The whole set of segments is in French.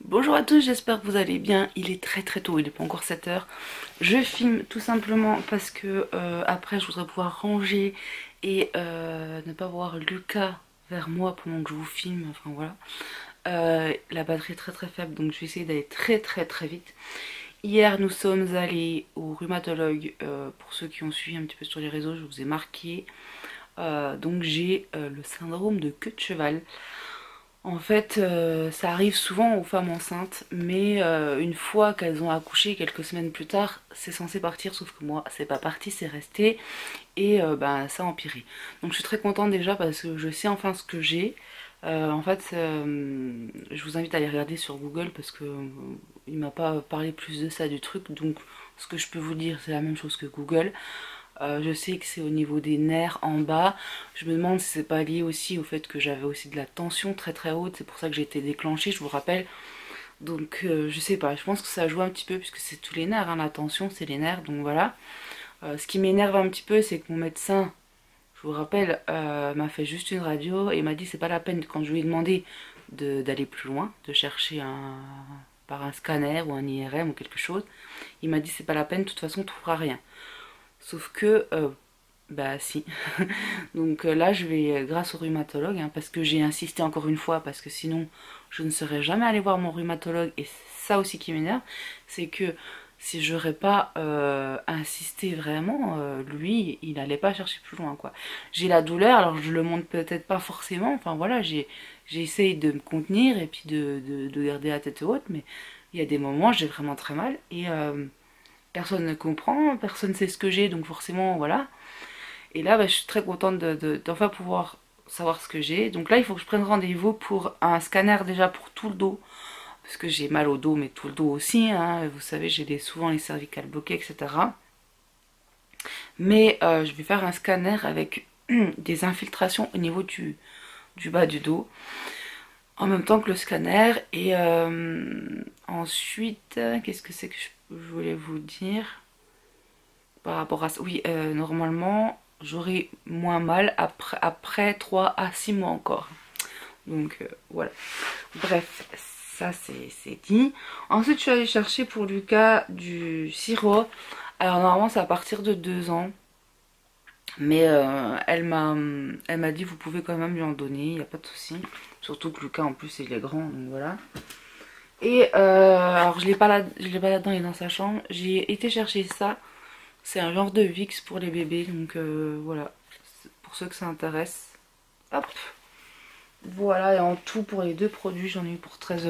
Bonjour à tous, j'espère que vous allez bien. Il est très très tôt, il n'est pas encore 7 heures. Je filme tout simplement parce que après je voudrais pouvoir ranger et ne pas voir Lucas vers moi pendant que je vous filme, enfin voilà. La batterie est très très faible donc je vais essayer d'aller très très très vite. Hier nous sommes allés au rhumatologue, pour ceux qui ont suivi un petit peu sur les réseaux, je vous ai marqué. Donc j'ai le syndrome de queue de cheval. En fait, ça arrive souvent aux femmes enceintes, mais une fois qu'elles ont accouché, quelques semaines plus tard, c'est censé partir, sauf que moi, c'est pas parti, c'est resté, et bah, ça a empiré. Donc je suis très contente déjà parce que je sais enfin ce que j'ai. Je vous invite à aller regarder sur Google parce que il m'a pas parlé plus de ça du truc, donc ce que je peux vous dire, c'est la même chose que Google. Je sais que c'est au niveau des nerfs en bas. Je me demande si c'est pas lié aussi au fait que j'avais aussi de la tension très très haute. C'est pour ça que j'ai été déclenchée, je vous rappelle. Donc je sais pas, je pense que ça joue un petit peu puisque c'est tous les nerfs, hein. La tension c'est les nerfs, donc voilà. Ce qui m'énerve un petit peu, c'est que mon médecin, je vous rappelle, m'a fait juste une radio et m'a dit c'est pas la peine quand je lui ai demandé d'aller plus loin, de chercher par un scanner ou un IRM ou quelque chose. Il m'a dit c'est pas la peine, de toute façon on trouvera rien. Sauf que bah si. Donc là je vais, grâce au rhumatologue, hein, parce que j'ai insisté encore une fois, parce que sinon je ne serais jamais allée voir mon rhumatologue, et c'est ça aussi qui m'énerve, c'est que si j'aurais pas insisté vraiment, lui il allait pas chercher plus loin quoi. J'ai la douleur, alors je le montre peut-être pas forcément, enfin voilà, j'essaye de me contenir et puis de garder la tête haute, mais il y a des moments j'ai vraiment très mal, et personne ne comprend, personne ne sait ce que j'ai, donc forcément voilà. Et là, bah, je suis très contente d'enfin pouvoir savoir ce que j'ai. Donc là, il faut que je prenne rendez-vous pour un scanner déjà pour tout le dos. Parce que j'ai mal au dos, mais tout le dos aussi, hein. Vous savez, j'ai souvent les cervicales bloquées, etc. Mais je vais faire un scanner avec des infiltrations au niveau du bas du dos. En même temps que le scanner. Et ensuite, qu'est-ce que c'est que je voulais vous dire par rapport à ça? Oui, normalement, j'aurai moins mal après 3 à 6 mois encore. Donc voilà. Bref, ça c'est dit. Ensuite, je suis allée chercher pour Lucas du sirop. Alors normalement, c'est à partir de 2 ans. Mais elle m'a dit, vous pouvez quand même lui en donner, il n'y a pas de souci. Surtout que Lucas, en plus, il est grand, donc voilà. Et alors, je l'ai pas là-dedans, il est dans sa chambre. J'ai été chercher ça. C'est un genre de Vicks pour les bébés, donc voilà, pour ceux que ça intéresse. Hop, voilà, et en tout pour les deux produits, j'en ai eu pour 13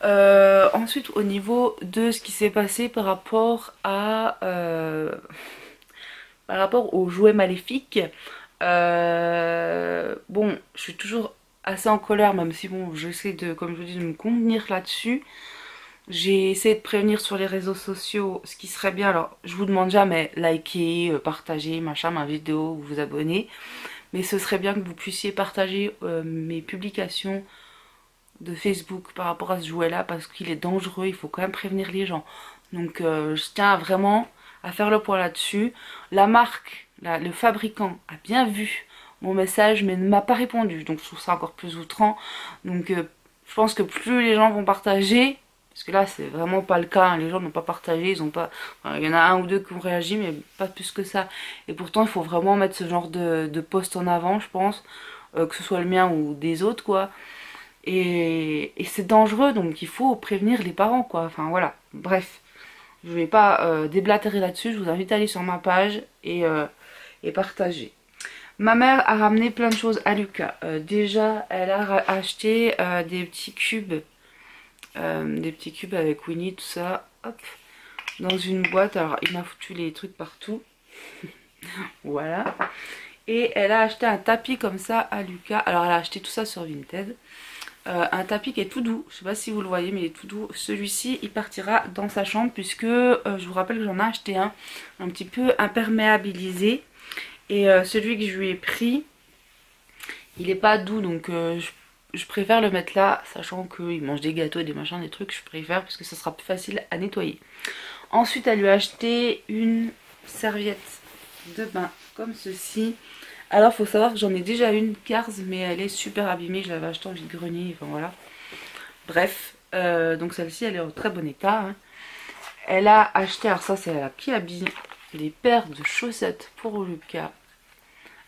€. Ensuite, au niveau de ce qui s'est passé par rapport aux jouets maléfiques, bon, je suis toujours assez en colère, même si bon, j'essaie de, comme je vous dis, de me contenir là-dessus. J'ai essayé de prévenir sur les réseaux sociaux ce qui serait bien. Alors, je vous demande jamais liker, partager, machin, ma vidéo, vous abonner. Mais ce serait bien que vous puissiez partager mes publications de Facebook par rapport à ce jouet-là parce qu'il est dangereux, il faut quand même prévenir les gens. Donc, je tiens vraiment à faire le point là-dessus. La marque, le fabricant a bien vu mon message mais ne m'a pas répondu. Donc, je trouve ça encore plus outrant. Donc, je pense que plus les gens vont partager, parce que là, c'est vraiment pas le cas, hein. Les gens n'ont pas partagé, ils ont pas. Enfin, il y en a un ou deux qui ont réagi, mais pas plus que ça. Et pourtant, il faut vraiment mettre ce genre de post en avant, je pense, que ce soit le mien ou des autres, quoi. Et c'est dangereux, donc il faut prévenir les parents, quoi. Enfin, voilà. Bref, je vais pas déblatérer là-dessus. Je vous invite à aller sur ma page et partager. Ma mère a ramené plein de choses à Lucas. Déjà, elle a acheté des petits cubes avec Winnie, tout ça, hop, dans une boîte. Alors il m'a foutu les trucs partout, voilà. Et elle a acheté un tapis comme ça à Lucas. Alors elle a acheté tout ça sur Vinted. Un tapis qui est tout doux, je sais pas si vous le voyez mais il est tout doux. Celui-ci il partira dans sa chambre puisque je vous rappelle que j'en ai acheté un petit peu imperméabilisé. Et celui que je lui ai pris, il est pas doux, donc je préfère le mettre là, sachant qu'il mange des gâteaux, des machins, des trucs, je préfère parce que ça sera plus facile à nettoyer. Ensuite, elle lui a acheté une serviette de bain comme ceci. Alors, faut savoir que j'en ai déjà une Cars, mais elle est super abîmée, je l'avais achetée en vide-grenier, enfin voilà. bref, donc celle-ci elle est en très bon état, hein. Elle a acheté, alors ça c'est à la Kiabi, des paires de chaussettes pour Lucas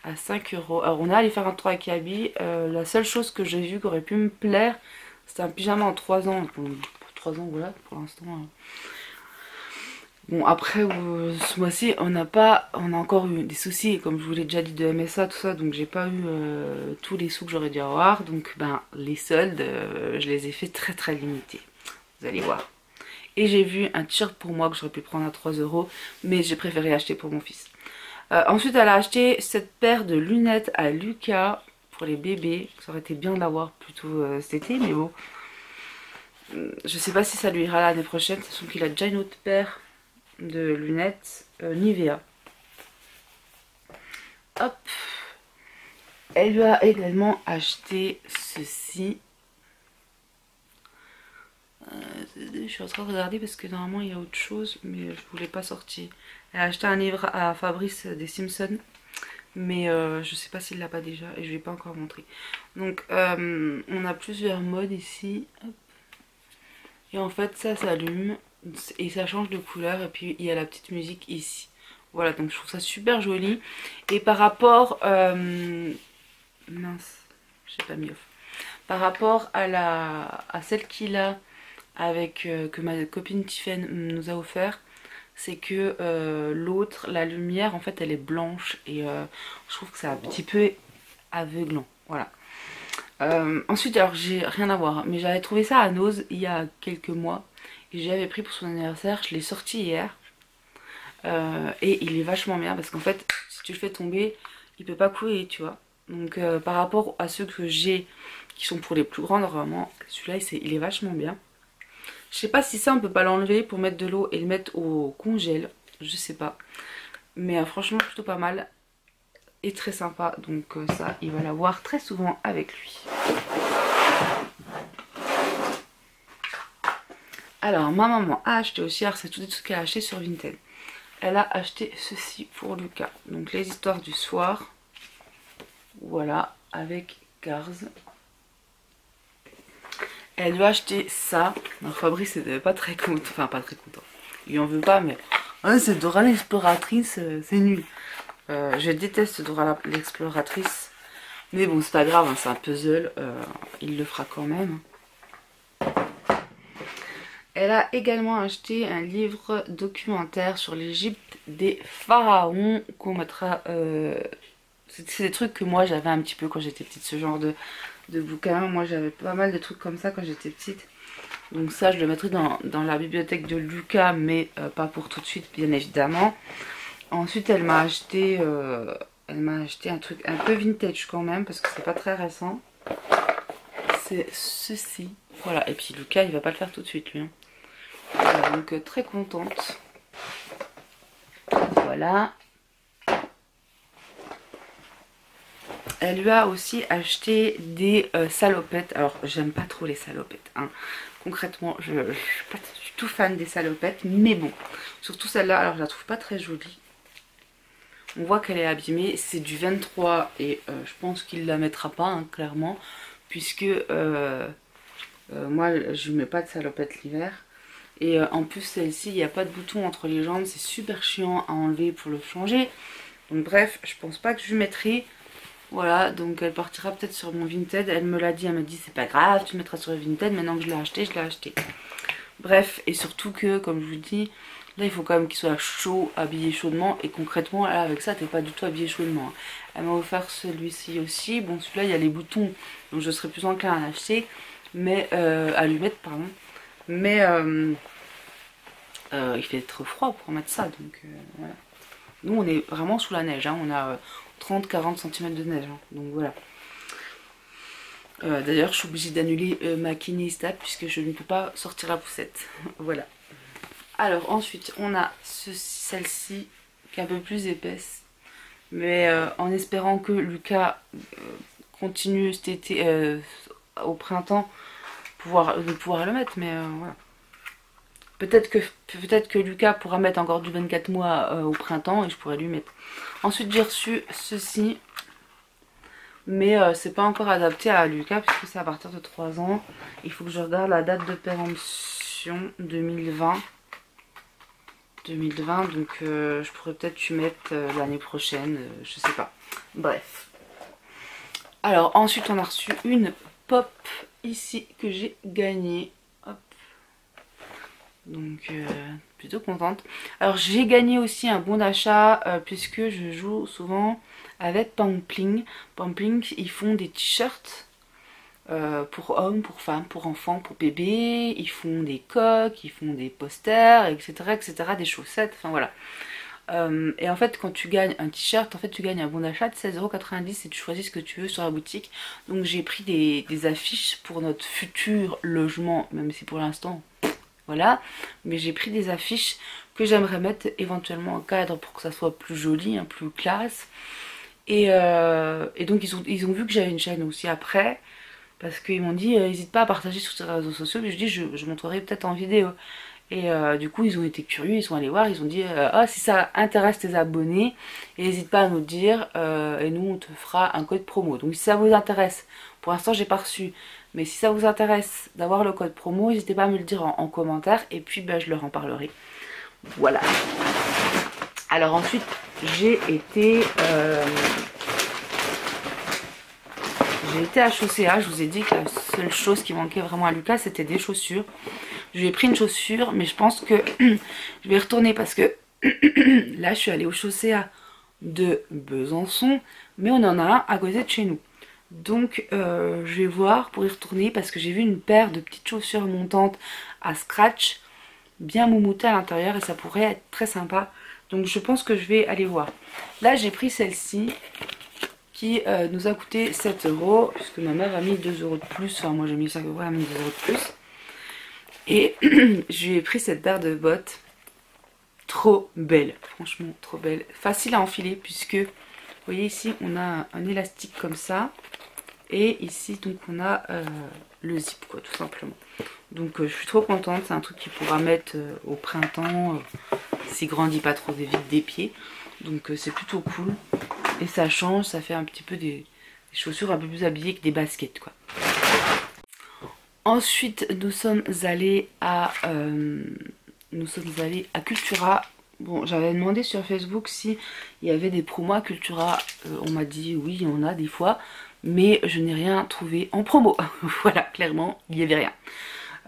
à 5 euros. Alors on est allé faire un tour à Kiabi, la seule chose que j'ai vue qui aurait pu me plaire, c'était un pyjama en 3 ans, pour 3 ans voilà pour l'instant. Bon après ce mois-ci on a encore eu des soucis comme je vous l'ai déjà dit de MSA tout ça, donc j'ai pas eu tous les sous que j'aurais dû avoir, donc ben les soldes je les ai fait très très limités, vous allez voir. Et j'ai vu un t-shirt pour moi que j'aurais pu prendre à 3 euros, mais j'ai préféré acheter pour mon fils. Ensuite elle a acheté cette paire de lunettes à Lucas pour les bébés, ça aurait été bien de l'avoir plutôt cet été, mais bon. Je sais pas si ça lui ira l'année prochaine, sachant qu'il a déjà une autre paire de lunettes Nivea. Hop. Elle lui a également acheté ceci. Je suis en train de regarder parce que normalement il y a autre chose, mais je voulais pas sortir. Elle a acheté un livre à Fabrice des Simpsons, mais je sais pas s'il l'a pas déjà et je vais pas encore montrer. Donc on a plusieurs modes ici. Hop. Et en fait ça s'allume et ça change de couleur, et puis il y a la petite musique ici. Voilà, donc je trouve ça super joli. Et par rapport mince, j'ai pas mis off. Par rapport à celle qu'il a avec que ma copine Tiffen nous a offert, c'est que l'autre, la lumière en fait elle est blanche, et je trouve que c'est un petit peu aveuglant. Voilà. Ensuite, alors j'ai rien à voir, mais j'avais trouvé ça à Nose il y a quelques mois et j'avais pris pour son anniversaire. Je l'ai sorti hier et il est vachement bien parce qu'en fait si tu le fais tomber il peut pas couler, tu vois. Donc par rapport à ceux que j'ai qui sont pour les plus grands, normalement celui-là il est vachement bien. Je sais pas si ça on peut pas l'enlever pour mettre de l'eau et le mettre au congèle, je sais pas, mais franchement plutôt pas mal et très sympa, donc ça il va l'avoir très souvent avec lui. Alors ma maman a acheté aussi, alors c'est tout ce qu'elle a acheté sur Vinted. Elle a acheté ceci pour Lucas, donc les histoires du soir, voilà, avec Cars. Elle lui a acheté ça. Alors Fabrice n'était pas très content, enfin pas très content, il en veut pas, mais hein, c'est Dora l'exploratrice, c'est nul. Je déteste Dora l'exploratrice, mais bon c'est pas grave, hein, c'est un puzzle, il le fera quand même. Elle a également acheté un livre documentaire sur l'Égypte des pharaons qu'on mettra. C'est des trucs que moi j'avais un petit peu quand j'étais petite, ce genre de bouquin. Moi j'avais pas mal de trucs comme ça quand j'étais petite. Donc ça je le mettrai dans la bibliothèque de Lucas, mais pas pour tout de suite bien évidemment. Ensuite elle m'a acheté un truc un peu vintage quand même parce que c'est pas très récent. C'est ceci. Voilà, et puis Lucas il va pas le faire tout de suite lui, hein. Voilà, donc très contente. Voilà. Elle lui a aussi acheté des salopettes. Alors j'aime pas trop les salopettes, hein. Concrètement je suis pas du tout fan des salopettes, mais bon, surtout celle-là, alors je la trouve pas très jolie. On voit qu'elle est abîmée, c'est du 23 et je pense qu'il la mettra pas, hein, clairement, puisque moi je mets pas de salopette l'hiver. Et en plus celle-ci il n'y a pas de bouton entre les jambes, c'est super chiant à enlever pour le changer. Donc bref, je pense pas que je lui mettrai. Voilà, donc elle partira peut-être sur mon Vinted. Elle me l'a dit, elle m'a dit c'est pas grave, tu mettras sur le Vinted. Maintenant que je l'ai acheté, je l'ai acheté. Bref, et surtout que comme je vous dis, là il faut quand même qu'il soit chaud, habillé chaudement. Et concrètement là avec ça t'es pas du tout habillé chaudement. Elle m'a offert celui-ci aussi. Bon celui-là il y a les boutons, donc je serais plus enclin à l'acheter, mais à lui mettre pardon. Mais il fait trop froid pour mettre ça, donc voilà. Nous on est vraiment sous la neige, hein. On a 30-40 cm de neige, hein. Donc voilà. D'ailleurs je suis obligée d'annuler ma kinésita puisque je ne peux pas sortir la poussette. Voilà. Alors ensuite on a celle-ci qui est un peu plus épaisse, mais en espérant que Lucas continue cet été au printemps de pouvoir le mettre, mais voilà. Peut-être que Lucas pourra mettre encore du 24 mois au printemps et je pourrais lui mettre. Ensuite j'ai reçu ceci Mais c'est pas encore adapté à Lucas puisque c'est à partir de 3 ans. Il faut que je regarde la date de péremption 2020. 2020, donc je pourrais peut-être tu mettre l'année prochaine, je sais pas. Bref. Alors ensuite on a reçu une pop ici que j'ai gagnée. Hop. Donc plutôt contente. Alors j'ai gagné aussi un bon d'achat puisque je joue souvent avec Pampling. Pampling, ils font des t-shirts pour hommes, pour femmes, pour enfants, pour bébés. Ils font des coques, ils font des posters, etc. etc. des chaussettes, enfin voilà. Et en fait quand tu gagnes un t-shirt, en fait tu gagnes un bon d'achat de 16,90 € et tu choisis ce que tu veux sur la boutique. Donc j'ai pris des affiches pour notre futur logement, même si pour l'instant voilà, mais j'ai pris des affiches que j'aimerais mettre éventuellement en cadre pour que ça soit plus joli, hein, plus classe. Et donc ils ont vu que j'avais une chaîne aussi après, parce qu'ils m'ont dit n'hésite pas à partager sur tes réseaux sociaux, mais je dis je montrerai peut-être en vidéo. Et du coup ils ont été curieux, ils sont allés voir, ils ont dit ah si ça intéresse tes abonnés, n'hésite pas à nous dire et nous on te fera un code promo. Donc si ça vous intéresse, pour l'instant j'ai pas reçu, mais si ça vous intéresse d'avoir le code promo, n'hésitez pas à me le dire en commentaire et puis ben, je leur en parlerai. Voilà. Alors ensuite j'ai été à Chaussea. Je vous ai dit que la seule chose qui manquait vraiment à Lucas c'était des chaussures. Je lui ai pris une chaussure, mais je pense que je vais retourner parce que là je suis allée au Chaussea de Besançon, mais on en a un à côté de chez nous. Donc je vais voir pour y retourner parce que j'ai vu une paire de petites chaussures montantes à scratch, bien moumoutées à l'intérieur et ça pourrait être très sympa. Donc je pense que je vais aller voir. Là j'ai pris celle-ci qui nous a coûté 7 € puisque ma mère a mis 2 € de plus. Enfin moi j'ai mis 5 €, elle a mis 2 € de plus. Et je lui ai pris cette paire de bottes. Trop belle, franchement trop belle. Facile à enfiler puisque, vous voyez ici, on a un élastique comme ça. Et ici, donc on a le zip, quoi, tout simplement. Donc je suis trop contente. C'est un truc qu'il pourra mettre au printemps. S'il grandit pas trop vite des pieds. Donc c'est plutôt cool. Et ça change, ça fait un petit peu des chaussures un peu plus habillées que des baskets, quoi. Ensuite, nous sommes allés à Cultura. Bon, j'avais demandé sur Facebook si il y avait des promos à Cultura. On m'a dit oui, il y en a des fois, mais je n'ai rien trouvé en promo. Voilà, clairement, il n'y avait rien.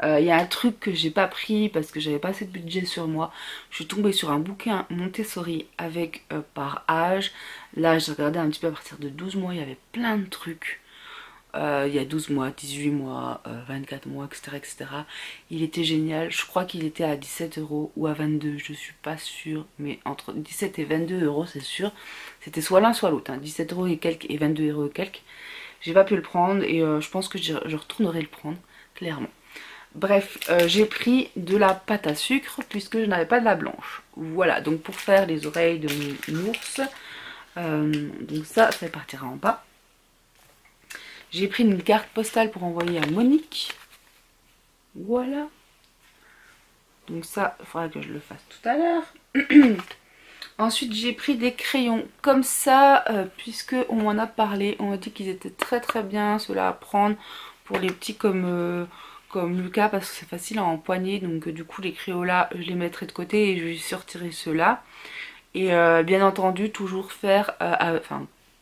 Il y a un truc que j'ai pas pris parce que j'avais pas assez de budget sur moi. Je suis tombée sur un bouquin Montessori avec par âge. Là, j'ai regardé un petit peu à partir de 12 mois, il y avait plein de trucs. Il y a 12 mois, 18 mois, 24 mois, etc., etc. Il était génial. Je crois qu'il était à 17 € ou à 22, je suis pas sûre. Mais entre 17 et 22 € c'est sûr. C'était soit l'un soit l'autre. Hein. 17 € et quelques et 22 € et quelques. J'ai pas pu le prendre et je pense que je retournerai le prendre, clairement. Bref, j'ai pris de la pâte à sucre puisque je n'avais pas de la blanche. Voilà, donc pour faire les oreilles de mon ours. Donc ça partira en bas. J'ai pris une carte postale pour envoyer à Monique. Voilà. Donc ça, il faudra que je le fasse tout à l'heure. Ensuite, j'ai pris des crayons comme ça, puisque on m'en a parlé. On m'a dit qu'ils étaient très très bien, ceux-là à prendre pour les petits comme Lucas, parce que c'est facile à empoigner. Donc du coup, les crayons là, je les mettrai de côté et je vais sortirai ceux-là. Et bien entendu, toujours faire,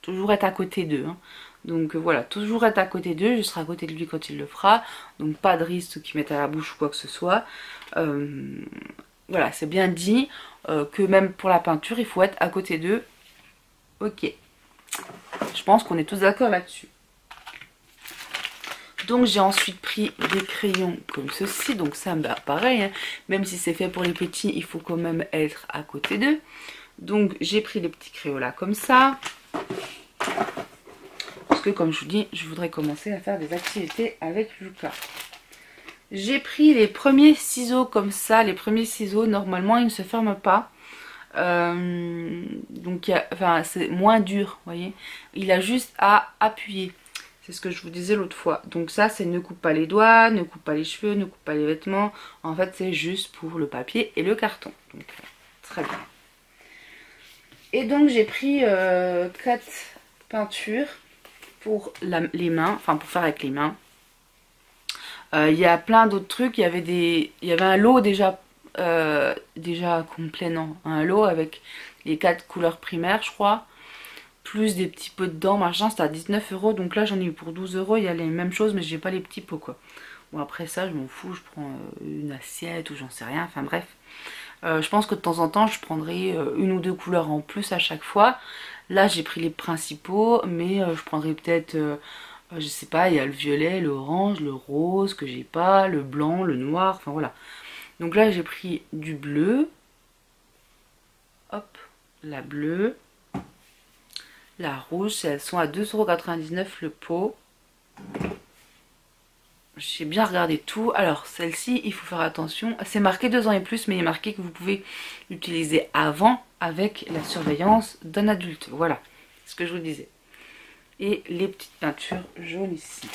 toujours être à côté d'eux. Hein. Donc voilà, toujours être à côté d'eux, je serai à côté de lui quand il le fera. Donc pas de risque qu'il mette à la bouche ou quoi que ce soit. Voilà, c'est bien dit que même pour la peinture, il faut être à côté d'eux. Ok. Je pense qu'on est tous d'accord là-dessus. Donc j'ai ensuite pris des crayons comme ceci. Donc ça, bah, pareil, hein, même si c'est fait pour les petits, il faut quand même être à côté d'eux. Donc j'ai pris les petits crayons là comme ça. Parce que comme je vous dis, je voudrais commencer à faire des activités avec Lucas. J'ai pris les premiers ciseaux comme ça. Les premiers ciseaux, normalement, ils ne se ferment pas. Donc c'est moins dur, vous voyez. Il a juste à appuyer. C'est ce que je vous disais l'autre fois. Donc ça, c'est ne coupe pas les doigts, ne coupe pas les cheveux, ne coupe pas les vêtements. En fait, c'est juste pour le papier et le carton. Donc très bien. Et donc j'ai pris 4 peintures. pour les mains, enfin pour faire avec les mains. Il y a plein d'autres trucs, il y avait un lot déjà complet, non, un lot avec les 4 couleurs primaires je crois, plus des petits pots dedans, machin, c'était à 19 euros, donc là j'en ai eu pour 12 euros, il y a les mêmes choses mais j'ai pas les petits pots quoi. Bon après ça je m'en fous, je prends une assiette ou j'en sais rien, enfin bref. Je pense que de temps en temps je prendrai une ou deux couleurs en plus à chaque fois. Là j'ai pris les principaux, mais je prendrai peut-être, je sais pas, il y a le violet, l'orange, le rose que j'ai pas, le blanc, le noir, enfin voilà. Donc là j'ai pris du bleu, hop, la bleue, la rouge, elles sont à 2,99 € le pot. J'ai bien regardé tout. Alors celle-ci, il faut faire attention. C'est marqué 2 ans et plus, mais il est marqué que vous pouvez l'utiliser avant avec la surveillance d'un adulte. Voilà, ce que je vous disais. Et les petites peintures jaunes ici.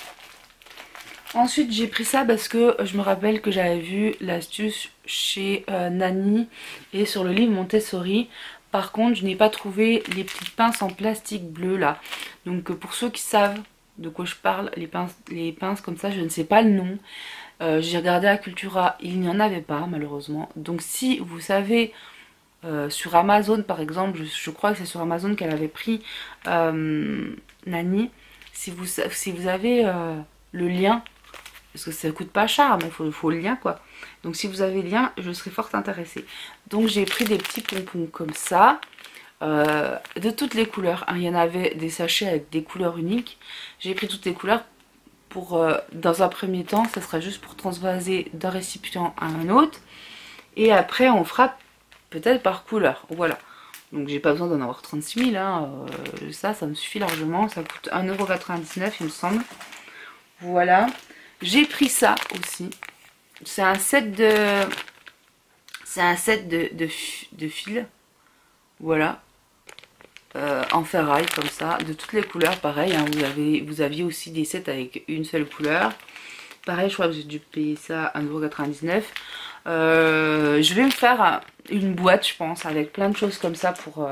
Ensuite j'ai pris ça parce que je me rappelle que j'avais vu l'astuce chez Nani et sur le livre Montessori. Par contre je n'ai pas trouvé les petites pinces en plastique bleu là. Donc pour ceux qui savent de quoi je parle, les pinces comme ça, je ne sais pas le nom. J'ai regardé à Cultura, il n'y en avait pas malheureusement. Donc si vous savez, sur Amazon par exemple, je crois que c'est sur Amazon qu'elle avait pris Nani. Si vous avez le lien, parce que ça coûte pas cher, mais il faut le lien quoi. Donc si vous avez le lien, je serais fort intéressée. Donc j'ai pris des petits pompons comme ça, de toutes les couleurs, hein. Il y en avait des sachets avec des couleurs uniques. J'ai pris toutes les couleurs pour, dans un premier temps, ça sera juste pour transvaser d'un récipient à un autre. Et après on fera peut-être par couleur, voilà. Donc j'ai pas besoin d'en avoir 36 000, hein. Ça me suffit largement, ça coûte 1,99 € il me semble. Voilà. J'ai pris ça aussi. C'est un set de fils. Voilà. En ferraille comme ça. De toutes les couleurs, pareil. Hein, vous aviez aussi des sets avec une seule couleur. Pareil, je crois que j'ai dû payer ça 1,99 €. Je vais me faire une boîte, je pense, avec plein de choses comme ça pour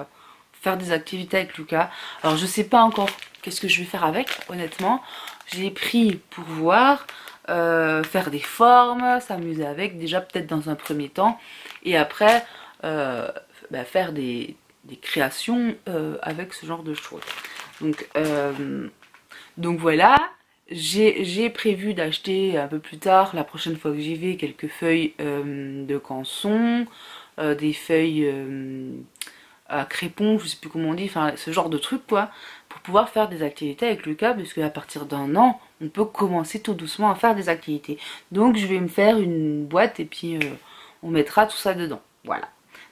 faire des activités avec Lucas. Alors je sais pas encore qu'est-ce que je vais faire avec, honnêtement. J'ai pris pour voir, faire des formes, s'amuser avec, déjà peut-être dans un premier temps. Et après, faire des créations avec ce genre de choses. Donc voilà. J'ai prévu d'acheter un peu plus tard, la prochaine fois que j'y vais, quelques feuilles de canson, des feuilles à crépon, je sais plus comment on dit, enfin ce genre de truc quoi, pour pouvoir faire des activités avec Lucas, parce qu'à partir d'1 an, on peut commencer tout doucement à faire des activités. Donc je vais me faire une boîte et puis on mettra tout ça dedans, voilà.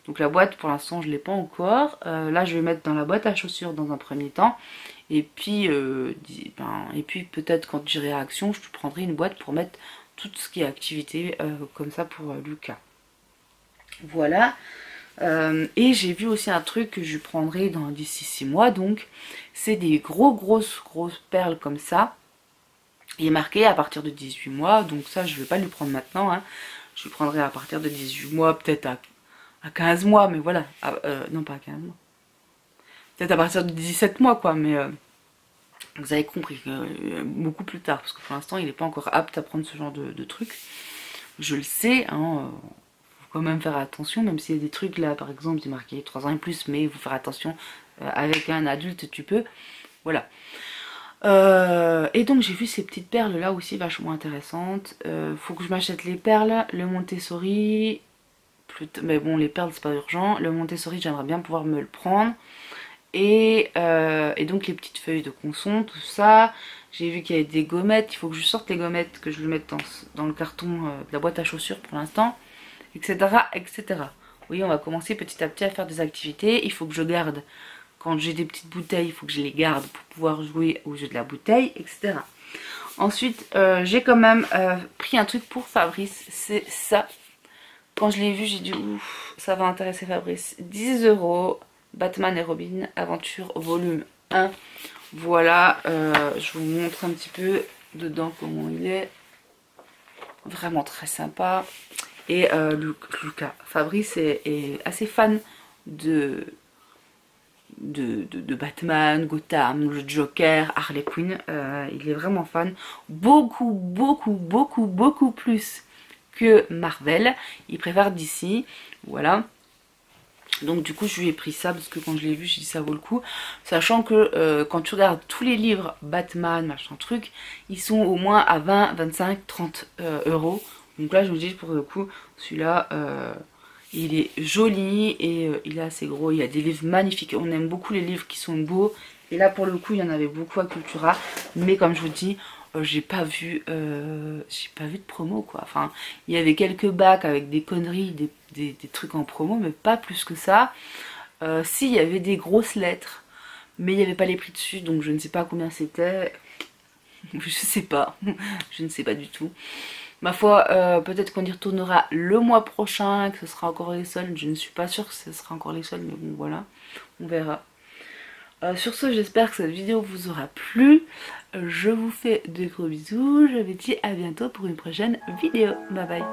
Donc la boîte pour l'instant je l'ai pas encore, là je vais mettre dans la boîte à chaussures dans un premier temps, et puis peut-être quand j'irai à Action, je prendrai une boîte pour mettre tout ce qui est activité comme ça pour Lucas. Voilà. Et j'ai vu aussi un truc que je prendrai d'ici 6 mois, donc c'est des grosses perles comme ça. Il est marqué à partir de 18 mois, donc ça je vais pas lui prendre maintenant, hein. Je le prendrai à partir de 18 mois, peut-être à 15 mois, mais voilà. Non pas à 15 mois. Peut-être à partir de 17 mois quoi, mais vous avez compris, beaucoup plus tard, parce que pour l'instant il n'est pas encore apte à prendre ce genre de trucs. Je le sais, hein, quand même faire attention, même s'il y a des trucs là par exemple c'est marqué 3 ans et plus, mais il faut faire attention, avec un adulte tu peux, voilà. Et donc j'ai vu ces petites perles là aussi vachement intéressantes. Faut que je m'achète les perles, le Montessori, mais bon les perles c'est pas urgent, le Montessori j'aimerais bien pouvoir me le prendre. Et donc les petites feuilles de conson, tout ça. J'ai vu qu'il y avait des gommettes, il faut que je sorte les gommettes, que je le mette dans le carton de la boîte à chaussures pour l'instant, etc., etc. Oui, on va commencer petit à petit à faire des activités. Il faut que je garde, quand j'ai des petites bouteilles, il faut que je les garde pour pouvoir jouer au jeu de la bouteille, etc. Ensuite, j'ai quand même pris un truc pour Fabrice, c'est ça. Quand je l'ai vu, j'ai dit ouf, ça va intéresser Fabrice. 10 €, Batman et Robin, aventure volume 1. Voilà, je vous montre un petit peu dedans comment il est. Vraiment très sympa. Et Lucas, Fabrice est assez fan de Batman, Gotham, le Joker, Harley Quinn. Il est vraiment fan. Beaucoup, beaucoup, beaucoup, beaucoup plus que Marvel. Il préfère DC. Voilà. Donc du coup je lui ai pris ça parce que quand je l'ai vu, j'ai dit ça vaut le coup. Sachant que quand tu regardes tous les livres Batman, machin truc, ils sont au moins à 20, 25, 30 euros. Donc là je me dis pour le coup, celui-là il est joli et il est assez gros. Il y a des livres magnifiques. On aime beaucoup les livres qui sont beaux. Et là pour le coup il y en avait beaucoup à Cultura. Mais comme je vous dis, j'ai pas vu de promo quoi. Enfin il y avait quelques bacs avec des conneries, des trucs en promo, mais pas plus que ça. Si, il y avait des grosses lettres, mais il n'y avait pas les prix dessus, donc je ne sais pas combien c'était. Je sais pas, je ne sais pas du tout. Ma foi, peut-être qu'on y retournera le mois prochain, que ce sera encore les soldes. Je ne suis pas sûre que ce sera encore les soldes, mais bon voilà, on verra. Sur ce, j'espère que cette vidéo vous aura plu. Je vous fais de gros bisous. Je vous dis à bientôt pour une prochaine vidéo. Bye bye.